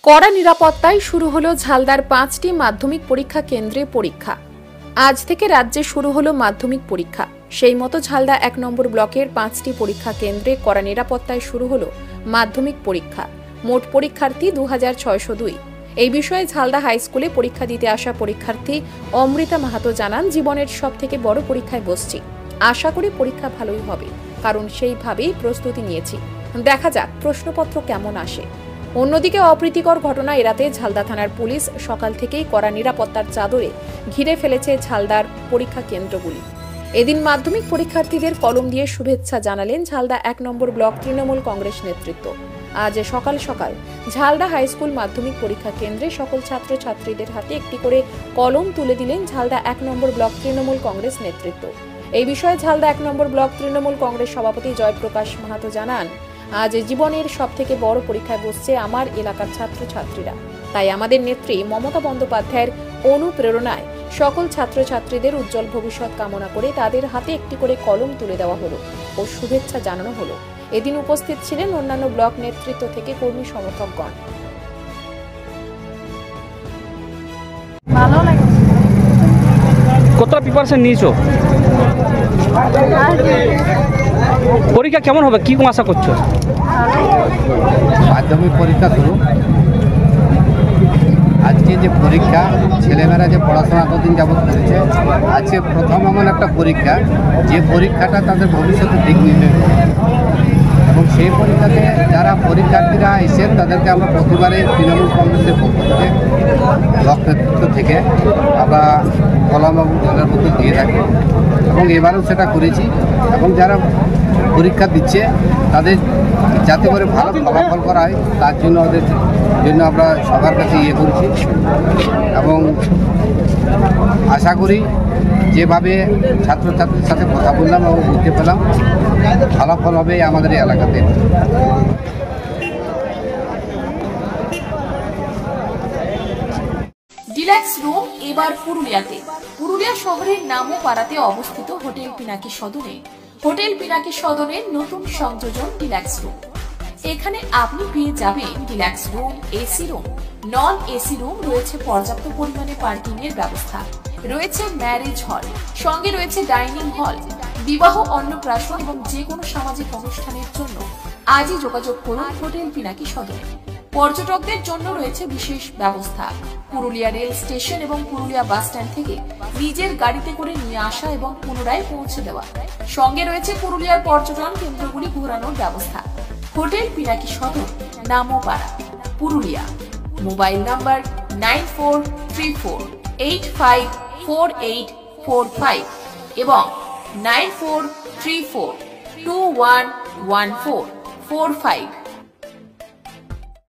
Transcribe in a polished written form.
কড়া নিরাপত্তায় শুরু হলো ঝালদার 5টি মাধ্যমিক পরীক্ষা কেন্দ্রে পরীক্ষা। আজ থেকে রাজ্যে শুরু হলো মাধ্যমিক পরীক্ষা। সেই মতো ঝালদা 1 নম্বর ব্লকের 5টি পরীক্ষা কেন্দ্রে কড়া নিরাপত্তায় শুরু হলো মাধ্যমিক পরীক্ষা। মোট পরীক্ষার্থী 2602। এই বিষয়ে ঝালদা হাই স্কুলে পরীক্ষা দিতে আসা পরীক্ষার্থী অমৃতা মাহাতো জানান, জীবনের সবথেকে বড় পরীক্ষায় বসছি। আশা করি পরীক্ষা ভালোই হবে, কারণ সেইভাবেই প্রস্তুতি নিয়েছি। দেখা যাক প্রশ্নপত্র কেমন আসে। অন্যদিকে অপ্রীতিকর ঘটনা এড়াতে ঝালদা থানার পুলিশ সকাল থেকেই কড়া নিরাপত্তার চাদরে ঘিরে ফেলেছে ঝালদার পরীক্ষা কেন্দ্রগুলি। এদিন মাধ্যমিক পরীক্ষার্থীদের কলম দিয়ে শুভেচ্ছা জানালেন ঝালদা 1 নম্বর ব্লক তৃণমূল কংগ্রেস নেতৃত্ব। আজ সকাল সকাল ঝালদা হাই স্কুল মাধ্যমিক পরীক্ষা কেন্দ্রে সকল ছাত্রছাত্রীদের হাতে একটি করে কলম তুলে দিলেন ঝালদা 1 নম্বর ব্লক তৃণমূল কংগ্রেস নেতৃত্ব। এই বিষয়ে ঝালদা 1 নম্বর ব্লক তৃণমূল কংগ্রেস সভাপতি জয়প্রকাশ মাহাতো জানান, আজ জীবনের সবথেকে বড় পরীক্ষায় বসছে আমার এলাকার ছাত্রছাত্রীরা। তাই আমাদের নেত্রী মমতা বন্দ্যোপাধ্যায়ের অনুপ্রেরণায় সকল ছাত্রছাত্রীদের উজ্জ্বল ভবিষ্যৎ কামনা করে তাদের হাতে একটি করে কলম তুলে দেওয়া হলো ও শুভেচ্ছা জানানো হলো। এদিন উপস্থিত ছিলেন অন্যান্য ব্লক নেতৃত্ব থেকে কর্মী সমর্থকগণ। ভালো লাগে। কতটা প্রিপারেশন নিয়েছো? পরীক্ষা কেমন হবে, কি আশা করছো? মাধ্যমিক পরীক্ষা শুরু। আজকে যে পরীক্ষা, ছেলেমেয়েরা যে পড়াশোনা এতদিন যাবৎ করেছে, আজকে প্রথম এমন একটা পরীক্ষা যে পরীক্ষাটা তাদের ভবিষ্যতে দিক নির্ণয় করে। এবং সেই পরীক্ষাতে যারা পরীক্ষার্থীরা এসেন তাদেরকে আমরা প্রতিবারে তৃণমূল কংগ্রেসের পক্ষ থেকে, ব্লক নেতৃত্ব থেকে আমরা কলম এবং জলের মধ্যে দিয়ে থাকি এবং এবারেও সেটা করেছি। এবং যারা পরীক্ষা দিচ্ছে তাদের যাতে করে ভালো ফলাফল করা হয় তার জন্য ওদের জন্য আমরা সবার কাছে করেছি এবং আশা করি যেভাবে ছাত্রছাত্রীর সাথে কথা বললাম এবং বুঝতে পেলাম ফলাফল হবে আমাদের এই এলাকাতে। ডিলাক্স রুম এবার পুরুলিয়াতে। পুরুলিয়া শহরের নামোপাড়াতে অবস্থিত হোটেল পিনাকি সদনে নতুন সংযোজন ডিলাক্স রুম। এখানে আপনি পেয়ে যাবেন deluxe room, AC room, non AC room, রয়েছে পর্যাপ্ত পরিমাণে পার্কিং এর ব্যবস্থা, রয়েছে ম্যারেজ হল, সঙ্গে রয়েছে ডাইনিং হল। বিবাহ, অন্নপ্রাশন এবং যে কোনো সামাজিক অনুষ্ঠানের জন্য আজই যোগাযোগ করুন হোটেল পিনাকি সদনে। পর্যটকদের জন্য রয়েছে বিশেষ ব্যবস্থা। পুরুলিয়া রেল স্টেশন এবং পুরুলিয়া বাস স্ট্যান্ড থেকে নিজের গাড়িতে করে নিয়ে আসা এবং পুনরায় পৌঁছে দেওয়া। সঙ্গে রয়েছে পুরুলিয়ার পর্যটন কেন্দ্রগুলি ঘোরানোর ব্যবস্থা। হোটেল পিনাকি সদর, নামোপাড়া, পুরুলিয়া। মোবাইল নাম্বার 9434854845 এবং 9434211445।